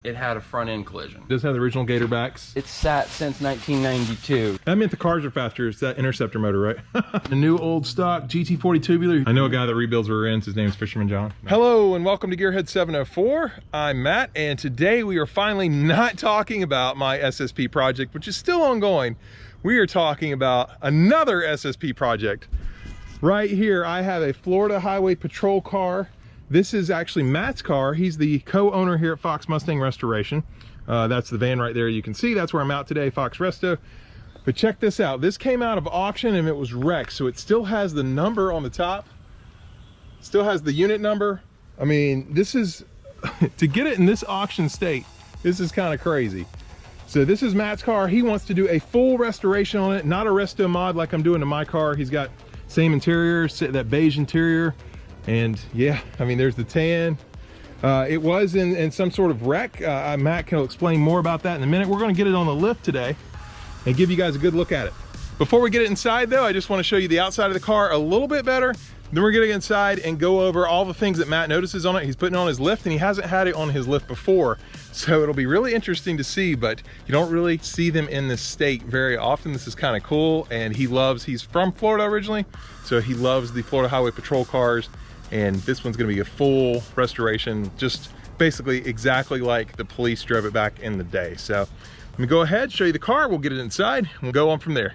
It had a front end collision. It does have the original gator backs. It's sat since 1992. That meant the cars are faster. It's that Interceptor motor, right? The new old stock GT40 tubular. I know a guy that rebuilds rear ends. His name's Fisherman John. Hello and welcome to Gearhead 704. I'm Matt, and today we are finally not talking about my SSP project, which is still ongoing. We are talking about another SSP project. Right here, I have a Florida Highway Patrol car. This is actually Matt's car. He's the co-owner here at Fox Mustang Restoration. That's the van right there you can see. That's where I'm out today, Fox Resto. But check this out. This came out of auction and it was wrecked. So it still has the number on the top. Still has the unit number. I mean, this is, to get it in this auction state, this is kind of crazy. So this is Matt's car. He wants to do a full restoration on it, not a resto mod like I'm doing to my car. He's got same interior, that beige interior. And yeah, I mean, there's the tan. It was in some sort of wreck. Matt can explain more about that in a minute. We're gonna get it on the lift today and give you guys a good look at it. Before we get it inside though, I just wanna show you the outside of the car a little bit better. Then we're gonna get inside and go over all the things that Matt notices on it. He's putting on his lift and he hasn't had it on his lift before. So it'll be really interesting to see, but you don't really see them in this state very often. This is kind of cool. And he's from Florida originally. So he loves the Florida Highway Patrol cars. And this one's gonna be a full restoration, just basically exactly like the police drove it back in the day. So let me go ahead, show you the car, we'll get it inside, and we'll go on from there.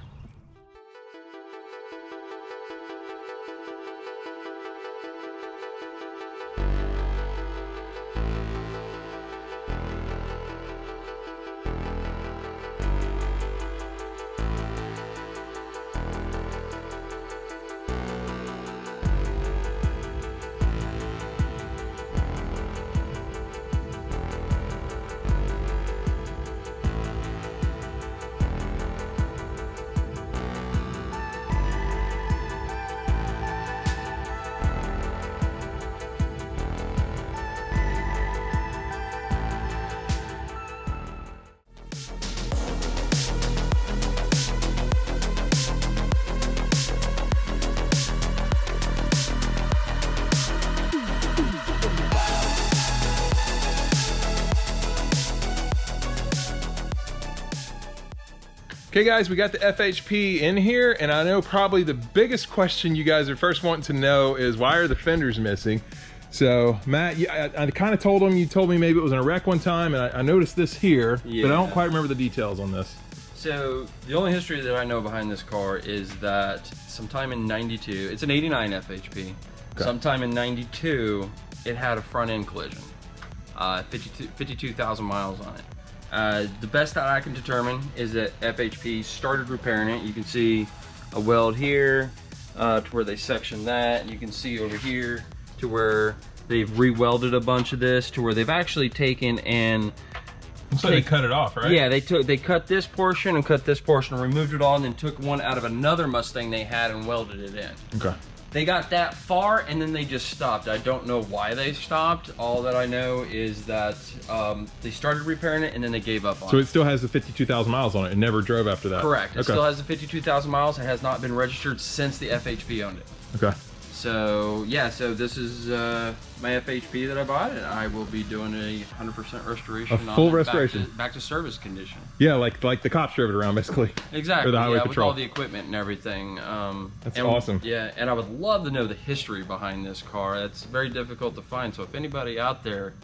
Okay guys, we got the FHP in here, and I know probably the biggest question you guys are first wanting to know is why are the fenders missing? So Matt, I kind of told him, you told me maybe it was in a wreck one time, and I noticed this here, but I don't quite remember the details on this. So the only history that I know behind this car is that sometime in 92, it's an 89 FHP, okay. Sometime in 92, it had a front end collision, 52,000 miles on it. The best that I can determine is that FHP started repairing it. You can see a weld here to where they sectioned that. You can see over here to where they've re-welded a bunch of this to where they've actually taken and so they cut it off, right? Yeah, they cut this portion and cut this portion, removed it all, and then took one out of another Mustang they had and welded it in. Okay. They got that far and then they just stopped. I don't know why they stopped. All that I know is that they started repairing it and then they gave up on it. So it still has the 52,000 miles on it and never drove after that? Correct. It still has the 52,000 miles. It has not been registered since the FHP owned it. Okay. So yeah, so this is my FHP that I bought, and I will be doing a 100% restoration. A full restoration. Back to service condition. Yeah, like the cops drove it around basically. Exactly. Or the highway patrol. With all the equipment and everything. That's awesome. Yeah, and I would love to know the history behind this car. That's very difficult to find. So if anybody out there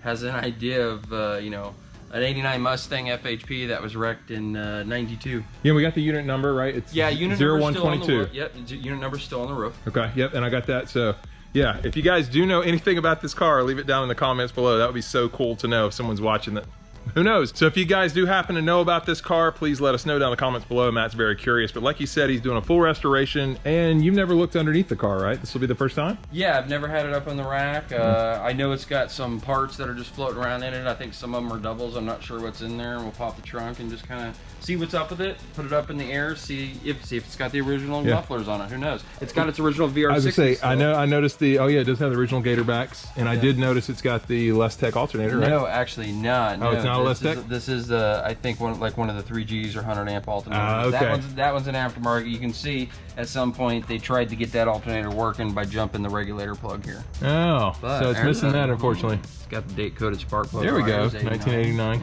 has an idea of, you know, an 89 Mustang FHP that was wrecked in 92. Yeah, we got the unit number, right? It's unit 0122. Yep, unit number's still on the roof. Okay, yep, and I got that. So yeah, if you guys do know anything about this car, leave it down in the comments below. That would be so cool to know if someone's watching that. Who knows? So if you guys do happen to know about this car, please let us know down in the comments below. Matt's very curious, but like you said, he's doing a full restoration, and you've never looked underneath the car, right? This will be the first time? Yeah, I've never had it up on the rack. I know it's got some parts that are just floating around in it. I think some of them are doubles. I'm not sure what's in there. We'll pop the trunk and just kind of see what's up with it, put it up in the air, see if it's got the original mufflers on it. Who knows? It's got its original VR60. I was gonna say, I noticed the, it does have the original gator backs, and I did notice it's got the Less Tech alternator, right? No, actually not. Oh, it's not? Not a less tech? This is I think one of the 3Gs or 100 amp alternators. Okay. That one's an aftermarket. You can see at some point they tried to get that alternator working by jumping the regulator plug here. Oh, But so it's missing that, unfortunately. It's got the date coded spark plug. There we go, wires, 1989.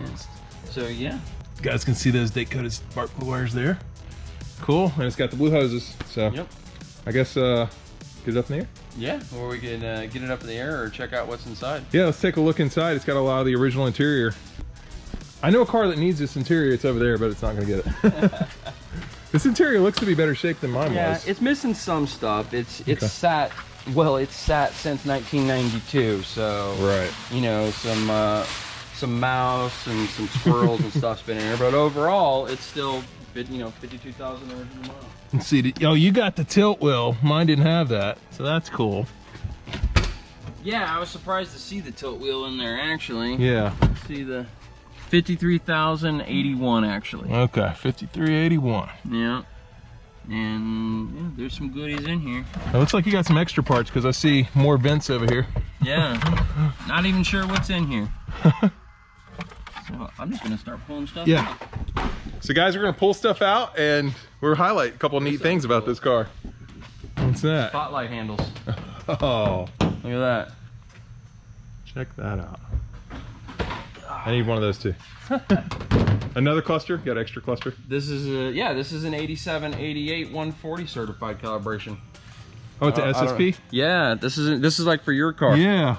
So yeah. You guys can see those date coded spark plug wires there. Cool, and it's got the blue hoses. So Yep. I guess get it up in the air. Yeah, or we can get it up in the air or check out what's inside. Yeah, let's take a look inside. It's got a lot of the original interior. I know a car that needs this interior. It's over there, but it's not going to get it. This interior looks to be better shape than mine was. Yeah, it's missing some stuff. It's Okay. sat since 1992. So Right. you know, some mouse and some squirrels and stuff's been in here, but overall it's still 52,000 original miles. Let's see. Oh, you got the tilt wheel. Mine didn't have that, so that's cool. Yeah, I was surprised to see the tilt wheel in there actually. Yeah. See the 53,081 actually. Okay, 5381. Yeah. And yeah, there's some goodies in here. It looks like you got some extra parts because I see more vents over here. Yeah. Not even sure what's in here. So I'm just gonna start pulling stuff Yeah. out. So guys, we're gonna pull stuff out and we're highlight a couple of neat things about this car. What's that? Spotlight handles. Oh, Look at that. check that out. I need one of those too. Another cluster? Got extra cluster? This is an 87, 88, 140 certified calibration. Oh, it's an SSP? Yeah, this is like for your car. Yeah.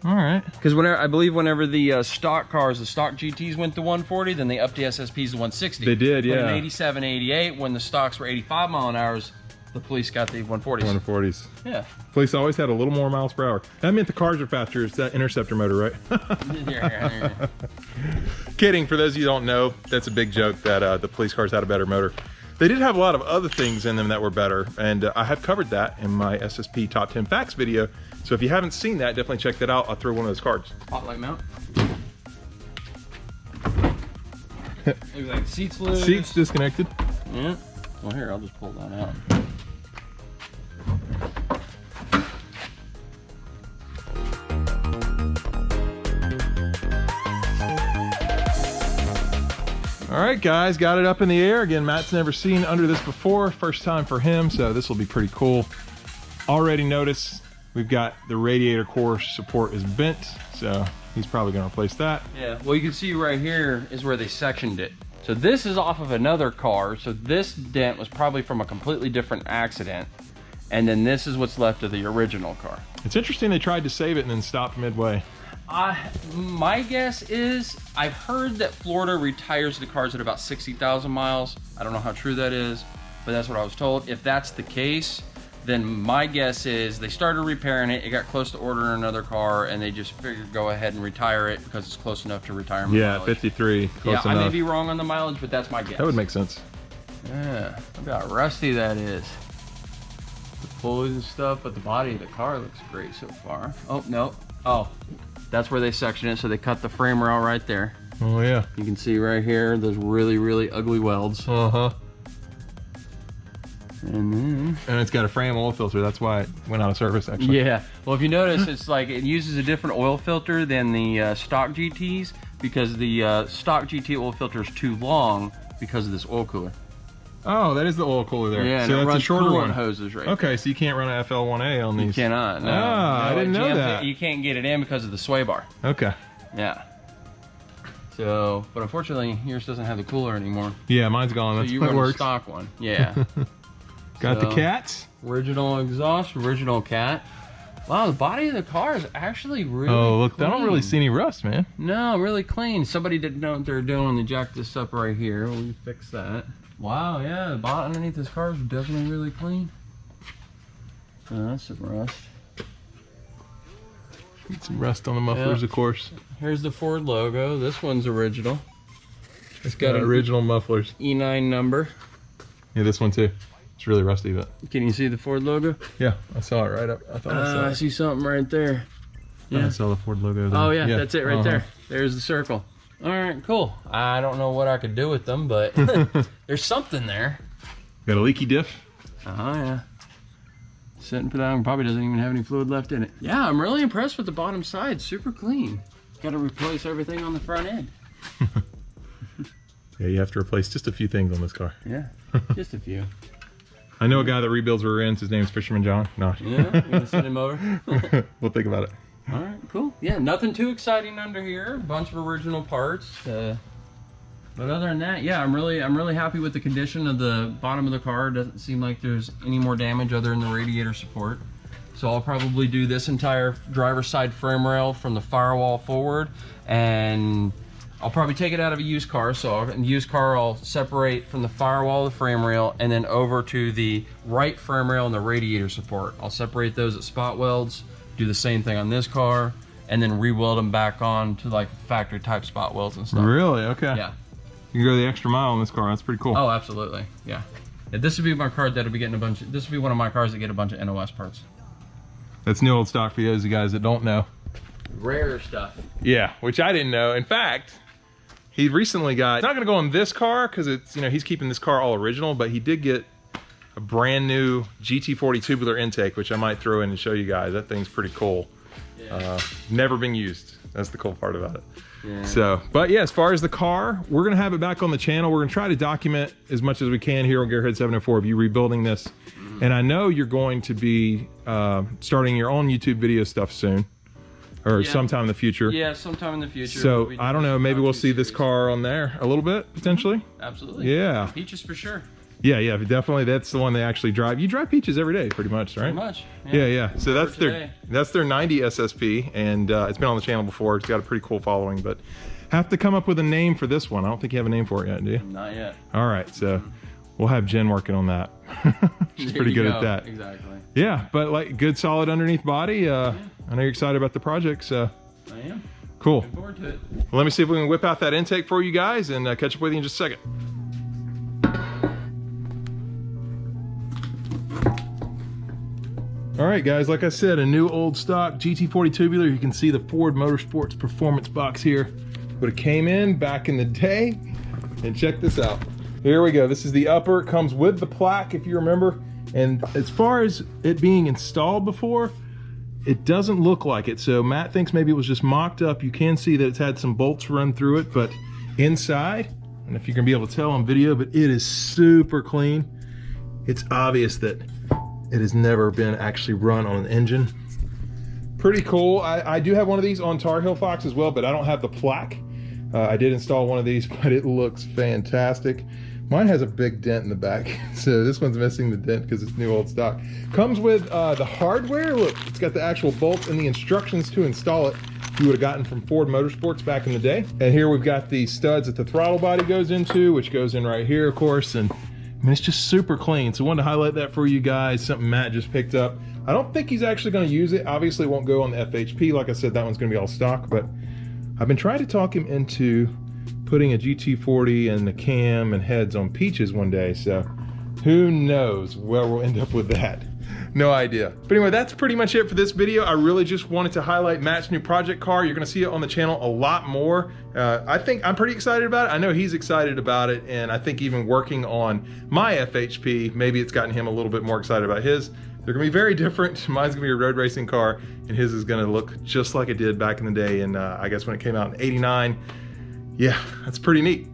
All right. Because whenever the stock cars, the stock GTs went to 140, then they upped the SSPs to 160. They did, yeah. But in 87, 88, when the stocks were 85 mile an hour, the police got the 140s. 140s. Yeah. Police always had a little more miles per hour. That meant the cars are faster. It's that Interceptor motor, right? Yeah. Kidding. For those of you who don't know, that's a big joke that the police cars had a better motor. They did have a lot of other things in them that were better, and I have covered that in my SSP Top 10 Facts video. So if you haven't seen that, definitely check that out. I'll throw one of those cards. Spotlight mount. Looks like seats loose. Seats disconnected. Yeah. Well, here, I'll just pull that out. All right, guys, got it up in the air. Again, Matt's never seen under this before. First time for him, so this will be pretty cool. Already noticed we've got the radiator core support is bent, so he's probably gonna replace that. Yeah, well, you can see right here is where they sectioned it. So this is off of another car, so this dent was probably from a completely different accident. And then this is what's left of the original car. It's interesting they tried to save it and then stopped midway. My guess is, I've heard that Florida retires the cars at about 60,000 miles. I don't know how true that is, but that's what I was told. If that's the case, then my guess is they started repairing it, it got close to ordering another car, and they just figured go ahead and retire it because it's close enough to retirement Yeah, mileage. 53, close Yeah, I may enough. be wrong on the mileage, but that's my guess. That would make sense. Yeah, look how rusty that is. The pulleys and stuff, but the body of the car looks great so far. Oh, no. Oh, that's where they sectioned it, so they cut the framer out right there. Oh, yeah. You can see right here, those really, really ugly welds. Uh-huh. And then... And it's got a frame oil filter. That's why it went out of service, actually. Yeah, well, if you notice, it's like it uses a different oil filter than the stock GTs because the stock GT oil filter is too long because of this oil cooler. Oh, that is the oil cooler there. Yeah, so and it that's a runs shorter coolant one. hoses right Okay, there. so you can't run an FL1A on these. You cannot. No. Ah, I didn't know that. You can't get it in because of the sway bar. Okay. Yeah. So, but unfortunately, yours doesn't have the cooler anymore. Yeah, mine's gone. So That's you that run a works. stock one. Yeah. Got the So, cats. Original exhaust, original cat. Wow, the body of the car is actually really Oh, look, clean. I don't really see any rust, man. No, really clean. Somebody didn't know what they were doing when they jacked this up right here. We fixed that. Wow, yeah, the bottom underneath this car is definitely really clean. Oh, that's some rust. Get some rust on the mufflers, Yep. of course. Here's the Ford logo. This one's original. It's got an original mufflers. E9 number. Yeah, this one too. It's really rusty, but Can you see the Ford logo? yeah, I saw it right up. I thought I saw I it. see something right there. I Yeah. saw the Ford logo there. Oh yeah, that's it right Uh-huh. there. There's the circle. All right, cool. I don't know what I could do with them, but there's something there. Got a leaky diff. Oh yeah. Sitting for that, probably doesn't even have any fluid left in it. Yeah, I'm really impressed with the bottom side. Super clean. Got to replace everything on the front end. Yeah, you have to replace just a few things on this car. Yeah, just a few. I know a guy that rebuilds rear ends. His name's Fisherman John. No. Yeah, you gonna send him over? We'll think about it. All right, cool. Yeah, nothing too exciting under here. A bunch of original parts. But other than that, yeah, I'm really happy with the condition of the bottom of the car. It doesn't seem like there's any more damage other than the radiator support. So I'll probably do this entire driver's side frame rail from the firewall forward, and I'll probably take it out of a used car. So in the used car, I'll separate from the firewall the frame rail and then over to the right frame rail and the radiator support. I'll separate those at spot welds, do the same thing on this car, and then re-weld them back on to like factory type spot welds and stuff. Really? Okay. Yeah. You can go the extra mile on this car. That's pretty cool. Oh, absolutely. Yeah. This would be my car that'll be getting a bunch of, this would be one of my cars that get a bunch of NOS parts. That's new old stock for those of you guys that don't know. Rare stuff. Yeah, which I didn't know. In fact, he recently got, it's not gonna go on this car because it's, you know, he's keeping this car all original, but he did get a brand new GT40 tubular intake, which I might throw in and show you guys. That thing's pretty cool. Yeah. Never been used. That's the cool part about it. Yeah. So, but yeah, as far as the car, we're gonna have it back on the channel. We're gonna try to document as much as we can here on Gearhead 704 of you rebuilding this. And I know you're going to be starting your own YouTube video stuff soon, or sometime in the future. Yeah, sometime in the future. So I don't know, maybe we'll see this car on there a little bit potentially. Absolutely. Yeah. Peaches for sure. Yeah, yeah, definitely. That's the one they actually drive. You drive Peaches every day, pretty much, right? Pretty much. Yeah. So that's their 90 SSP, and it's been on the channel before. It's got a pretty cool following, but have to come up with a name for this one. I don't think you have a name for it yet, do you? Not yet. All right, so we'll have Jen working on that. She's pretty good at that. Exactly. Yeah, but like good solid underneath body. I know you're excited about the project, so. I am. Cool. Looking forward to it. Well, let me see if we can whip out that intake for you guys and catch up with you in just a second. All right, guys, like I said, a new old stock GT40 tubular. You can see the Ford Motorsports performance box here. But it came in back in the day. And check this out. Here we go. This is the upper. It comes with the plaque, if you remember. And as far as it being installed before, it doesn't look like it. So Matt thinks maybe it was just mocked up. You can see that it's had some bolts run through it, but inside, I don't know if you're gonna be able to tell on video, but it is super clean. It's obvious that it has never been actually run on an engine. Pretty cool. I do have one of these on Tar Heel Fox as well, but I don't have the plaque. I did install one of these, but it looks fantastic. Mine has a big dent in the back, so this one's missing the dent because it's new old stock. Comes with the hardware. Look, it's got the actual bolts and the instructions to install it. You would have gotten from Ford Motorsports back in the day. And here we've got the studs that the throttle body goes into, which goes in right here, of course. And I mean, it's just super clean. So I wanted to highlight that for you guys, something Matt just picked up. I don't think he's actually gonna use it. Obviously it won't go on the FHP. Like I said, that one's gonna be all stock, but I've been trying to talk him into putting a GT40 and the cam and heads on Peaches one day. So who knows where we'll end up with that. No idea. But anyway, that's pretty much it for this video. I really just wanted to highlight Matt's new project car. You're gonna see it on the channel a lot more. I think I'm pretty excited about it. I know he's excited about it, and I think even working on my FHP, maybe it's gotten him a little bit more excited about his. They're gonna be very different. Mine's gonna be a road racing car, and his is gonna look just like it did back in the day, and I guess when it came out in '89. Yeah, that's pretty neat.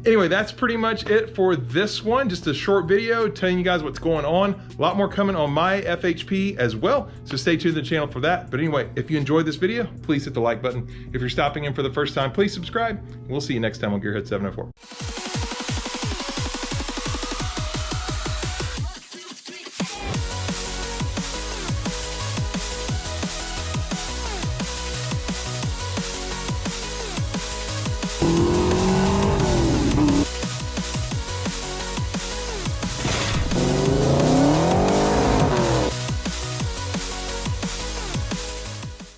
Anyway, that's pretty much it for this one. Just a short video telling you guys what's going on. A lot more coming on my FHP as well, so stay tuned to the channel for that. But anyway, if you enjoyed this video, please hit the like button. If you're stopping in for the first time, please subscribe. We'll see you next time on Gearhead 704.